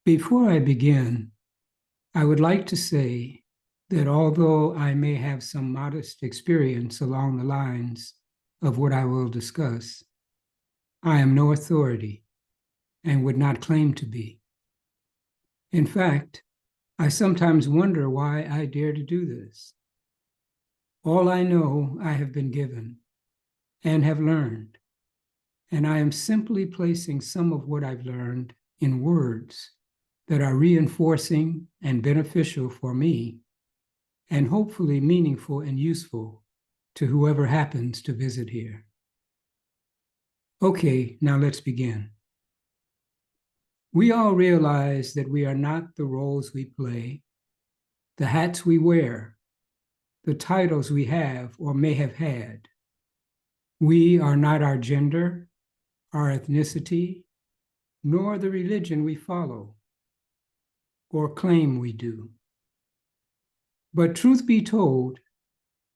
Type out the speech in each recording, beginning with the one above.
Before I begin, I would like to say that although I may have some modest experience along the lines of what I will discuss, I am no authority and would not claim to be. In fact, I sometimes wonder why I dare to do this. All I know I have been given and have learned, and I am simply placing some of what I've learned in words that are reinforcing and beneficial for me, and hopefully meaningful and useful to whoever happens to visit here. Okay, now let's begin. We all realize that we are not the roles we play, the hats we wear, the titles we have or may have had. We are not our gender, our ethnicity, nor the religion we follow or claim we do. But truth be told,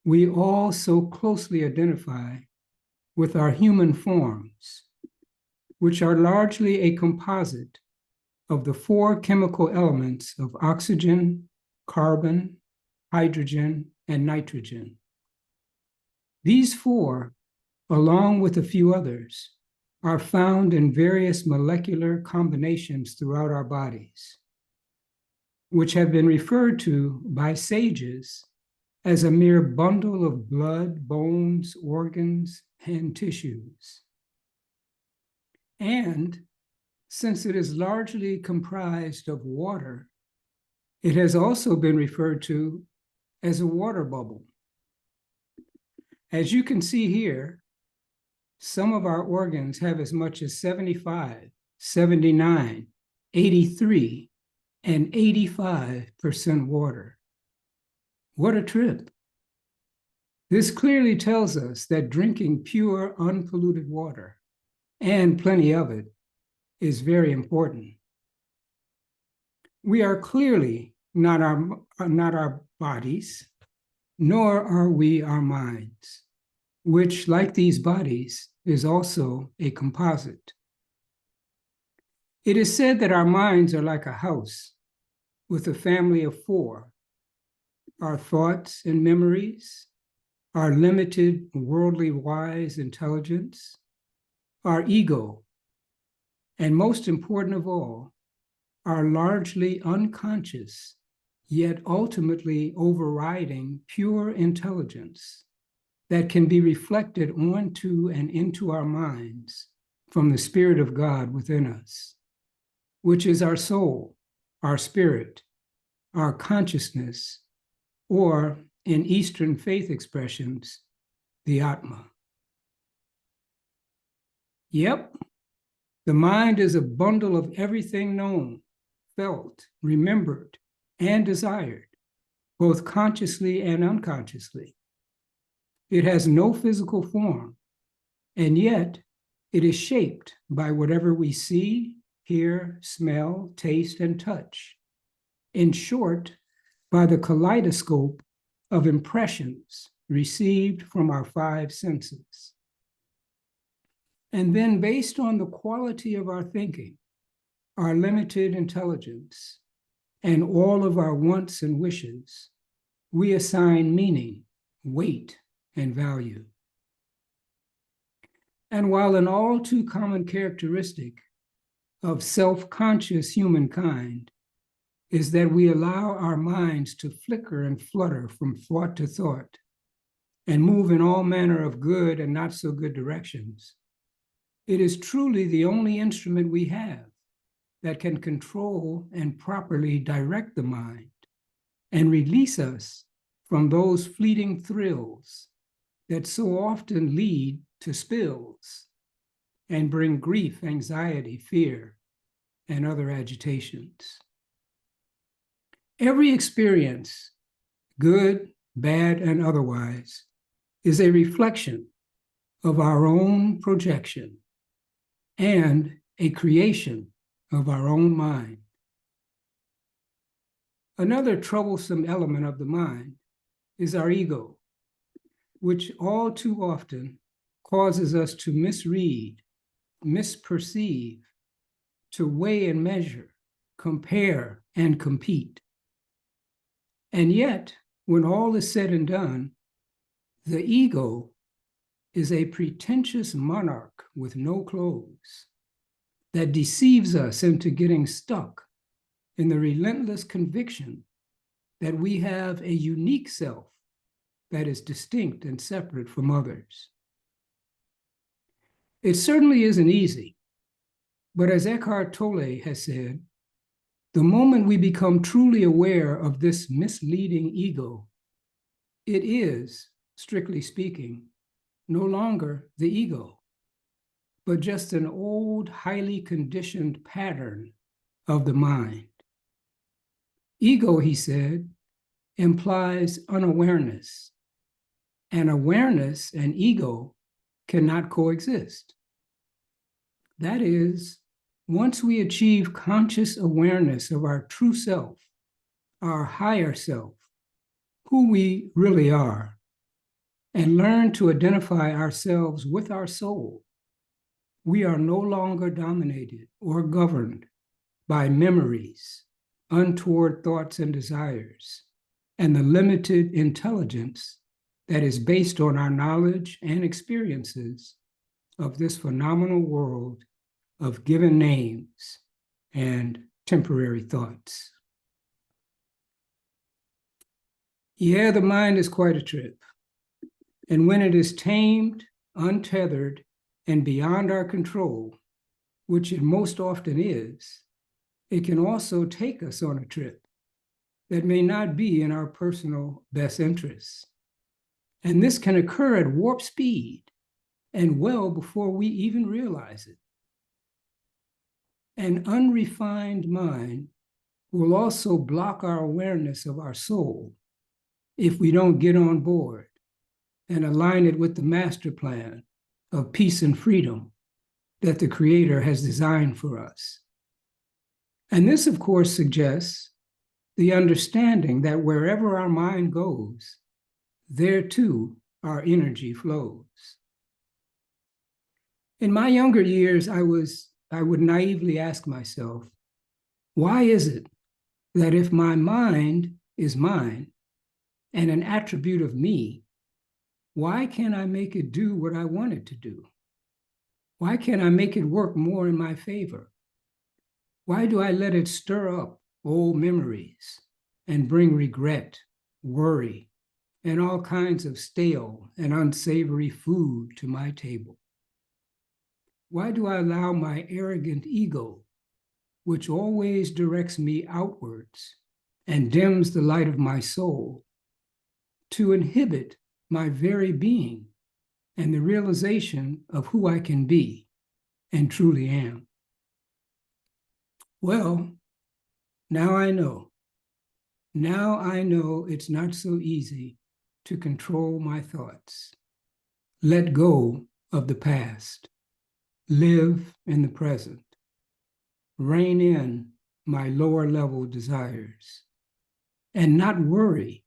we all so closely identify with our human forms, which are largely a composite of the four chemical elements of oxygen, carbon, hydrogen, and nitrogen. These four, along with a few others, are found in various molecular combinations throughout our bodies, which have been referred to by sages as a mere bundle of blood, bones, organs, and tissues. And since it is largely comprised of water, it has also been referred to as a water bubble. As you can see here, some of our organs have as much as 75, 79, 83, and 85% water. What a trip. This clearly tells us that drinking pure, unpolluted water, and plenty of it, is very important. We are clearly not our bodies, nor are we our minds, which, like these bodies, is also a composite. It is said that our minds are like a house with a family of four: our thoughts and memories, our limited worldly wise intelligence, our ego, and most important of all, our largely unconscious, yet ultimately overriding pure intelligence that can be reflected onto and into our minds from the Spirit of God within us, which is our soul, our spirit, our consciousness, or in Eastern faith expressions, the Atma. Yep, the mind is a bundle of everything known, felt, remembered, and desired, both consciously and unconsciously. It has no physical form, and yet it is shaped by whatever we see, hear, smell, taste, and touch. In short, by the kaleidoscope of impressions received from our five senses. And then, based on the quality of our thinking, our limited intelligence, and all of our wants and wishes, we assign meaning, weight, and value. And while an all too common characteristic of self-conscious humankind is that we allow our minds to flicker and flutter from thought to thought and move in all manner of good and not so good directions, it is truly the only instrument we have that can control and properly direct the mind and release us from those fleeting thrills that so often lead to spills and bring grief, anxiety, fear, and other agitations. Every experience, good, bad, and otherwise, is a reflection of our own projection and a creation of our own mind. Another troublesome element of the mind is our ego, which all too often causes us to misread, misperceive, to weigh and measure, compare, and compete. And yet, when all is said and done, the ego is a pretentious monarch with no clothes that deceives us into getting stuck in the relentless conviction that we have a unique self that is distinct and separate from others. It certainly isn't easy, but as Eckhart Tolle has said, the moment we become truly aware of this misleading ego, it is, strictly speaking, no longer the ego, but just an old, highly conditioned pattern of the mind. Ego, he said, implies unawareness, and awareness and ego cannot coexist. That is, once we achieve conscious awareness of our true self, our higher self, who we really are, and learn to identify ourselves with our soul, we are no longer dominated or governed by memories, untoward thoughts and desires, and the limited intelligence that is based on our knowledge and experiences of this phenomenal world of given names and temporary thoughts. Yeah, the mind is quite a trip. And when it is tamed, untethered, and beyond our control, which it most often is, it can also take us on a trip that may not be in our personal best interests. And this can occur at warp speed and well before we even realize it. An unrefined mind will also block our awareness of our soul if we don't get on board and align it with the master plan of peace and freedom that the Creator has designed for us. And this, of course, suggests the understanding that wherever our mind goes, there too our energy flows. In my younger years, I would naively ask myself, why is it that if my mind is mine and an attribute of me, why can't I make it do what I want it to do? Why can't I make it work more in my favor? Why do I let it stir up old memories and bring regret, worry, and all kinds of stale and unsavory food to my table? Why do I allow my arrogant ego, which always directs me outwards and dims the light of my soul, to inhibit my very being and the realization of who I can be and truly am? Well, now I know. Now I know it's not so easy to control my thoughts, let go of the past, live in the present, rein in my lower level desires, and not worry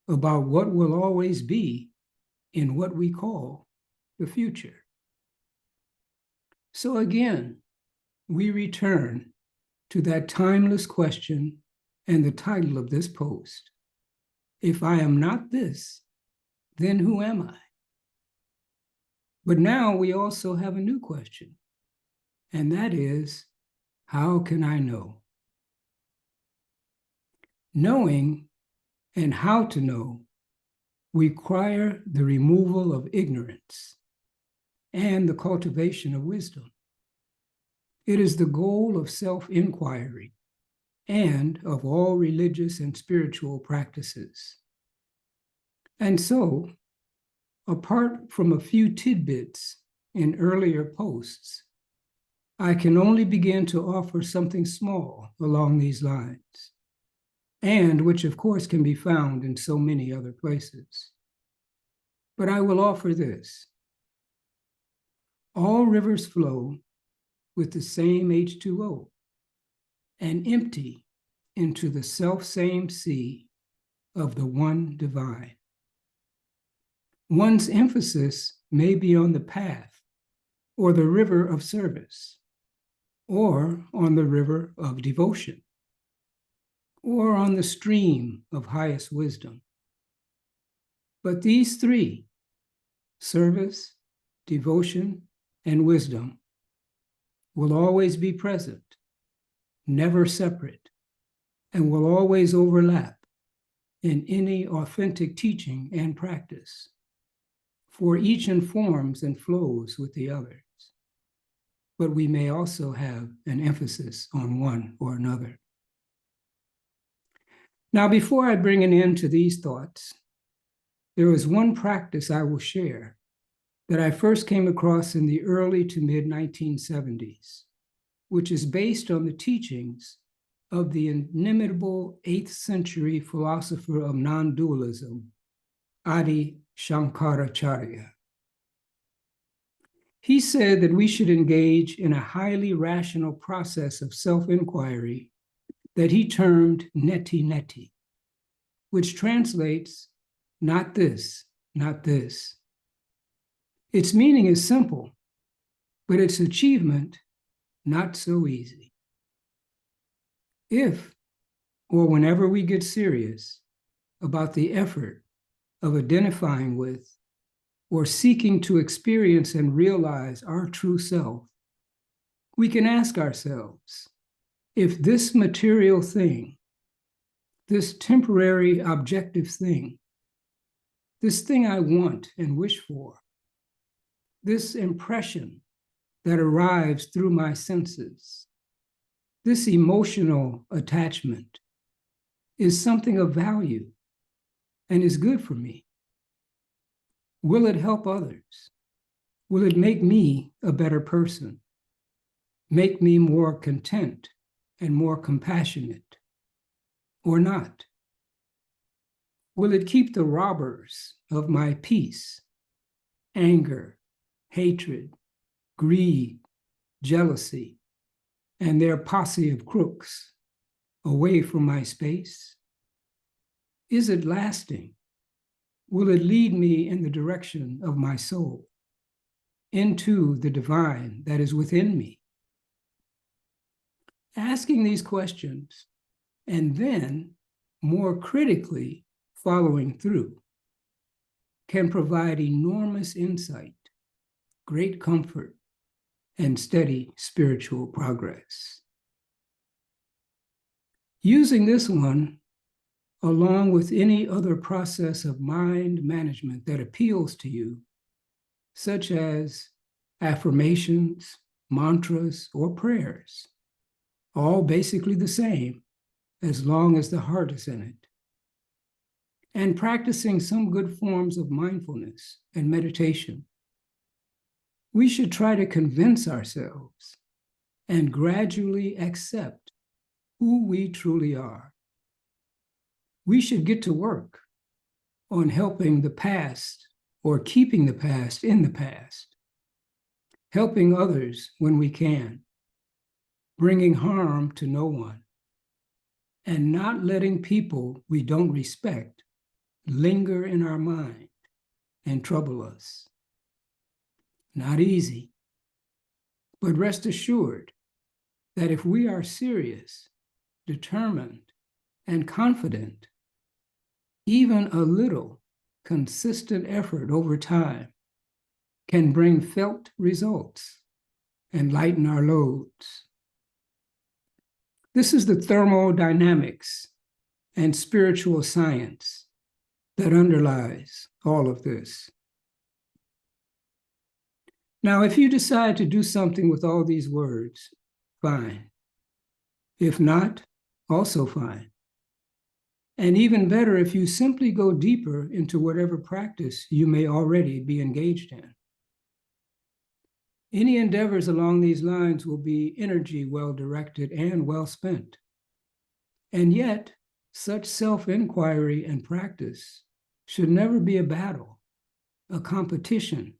about what will always be in what we call the future. So again, we return to that timeless question and the title of this post. If I am not this, then who am I? But now we also have a new question, and that is, how can I know? Knowing and how to know require the removal of ignorance and the cultivation of wisdom. It is the goal of self-inquiry and of all religious and spiritual practices. And so, apart from a few tidbits in earlier posts, I can only begin to offer something small along these lines, and which of course can be found in so many other places. But I will offer this. All rivers flow with the same H2O and empty into the self-same sea of the one divine. One's emphasis may be on the path or the river of service or on the river of devotion. or on the stream of highest wisdom. But these three, service, devotion, and wisdom, will always be present, never separate, and will always overlap in any authentic teaching and practice, for each informs and flows with the others. But we may also have an emphasis on one or another. Now, before I bring an end to these thoughts, there is one practice I will share that I first came across in the early to mid 1970s, which is based on the teachings of the inimitable 8th century philosopher of non-dualism, Adi Shankaracharya. He said that we should engage in a highly rational process of self-inquiry that he termed neti neti, which translates, not this, not this. Its meaning is simple, but its achievement not so easy. If, or whenever we get serious about the effort of identifying with or seeking to experience and realize our true self, we can ask ourselves, if this material thing, this temporary objective thing, this thing I want and wish for, this impression that arrives through my senses, this emotional attachment is something of value and is good for me. Will it help others? Will it make me a better person? Make me more content and more compassionate? Or not? Will it keep the robbers of my peace, anger, hatred, greed, jealousy, and their posse of crooks away from my space? Is it lasting? Will it lead me in the direction of my soul, into the divine that is within me? Asking these questions, and then more critically following through, can provide enormous insight, great comfort, and steady spiritual progress. Using this one, along with any other process of mind management that appeals to you, such as affirmations, mantras, or prayers, all basically the same as long as the heart is in it, and practicing some good forms of mindfulness and meditation, we should try to convince ourselves and gradually accept who we truly are. We should get to work on helping the past or keeping the past in the past, helping others when we can, bringing harm to no one, and not letting people we don't respect linger in our mind and trouble us. Not easy, but rest assured that if we are serious, determined, and confident, even a little consistent effort over time can bring felt results and lighten our loads. This is the thermodynamics and spiritual science that underlies all of this. Now, if you decide to do something with all these words, fine. If not, also fine. And even better if you simply go deeper into whatever practice you may already be engaged in. Any endeavors along these lines will be energy well directed and well spent. And yet, such self-inquiry and practice should never be a battle, a competition,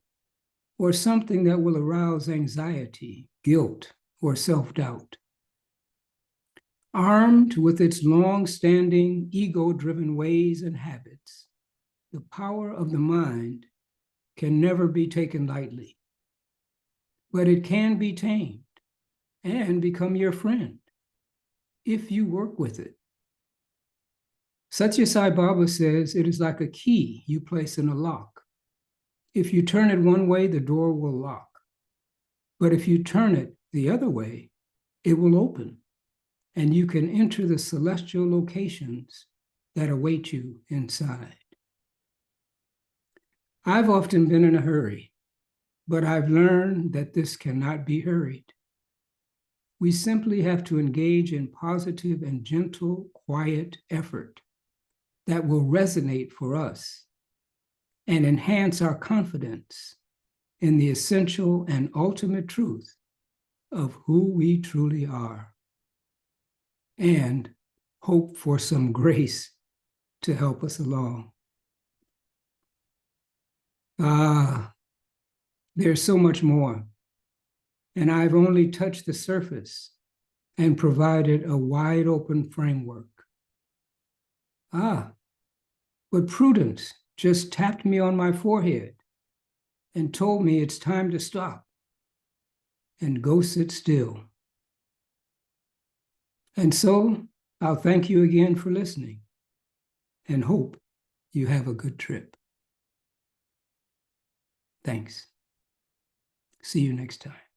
or something that will arouse anxiety, guilt, or self-doubt. Armed with its long-standing ego-driven ways and habits, the power of the mind can never be taken lightly. But it can be tamed and become your friend if you work with it Satya Sai Baba says it is like a key you place in a lock. If you turn it one way, the door will lock. But if you turn it the other way, it will open, and you can enter the celestial locations that await you inside. I've often been in a hurry, but I've learned that this cannot be hurried. We simply have to engage in positive and gentle, quiet effort that will resonate for us and enhance our confidence in the essential and ultimate truth of who we truly are, and hope for some grace to help us along. There's so much more, and I've only touched the surface and provided a wide open framework. But Prudence just tapped me on my forehead and told me it's time to stop and go sit still. And so I'll thank you again for listening and hope you have a good trip. Thanks. See you next time.